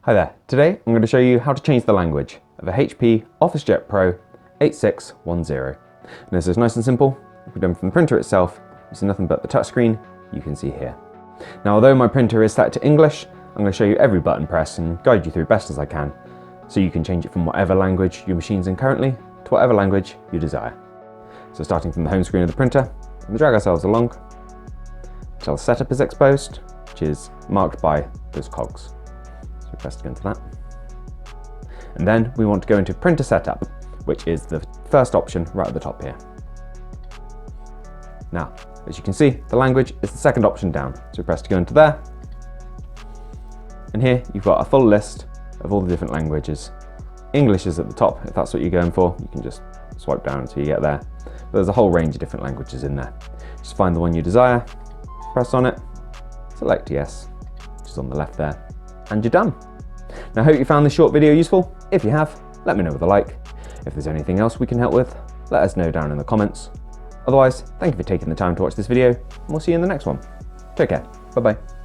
Hi there, today I'm going to show you how to change the language of a HP Officejet Pro 8610. And this is nice and simple. If we're done from the printer itself, using nothing but the touchscreen, you can see here. Now although my printer is set to English, I'm going to show you every button press and guide you through best as I can, so you can change it from whatever language your machine's in currently to whatever language you desire. So starting from the home screen of the printer, we drag ourselves along until the setup is exposed, which is marked by those cogs. So press to go into that. And then we want to go into printer setup, which is the first option right at the top here. Now, as you can see, the language is the second option down. So press to go into there. And here you've got a full list of all the different languages. English is at the top. If that's what you're going for, you can just swipe down until you get there. But there's a whole range of different languages in there. Just find the one you desire, press on it, select yes, which is on the left there, and you're done. Now I hope you found this short video useful. If you have, let me know with a like. If there's anything else we can help with, let us know down in the comments. Otherwise, thank you for taking the time to watch this video, and we'll see you in the next one. Take care. Bye bye.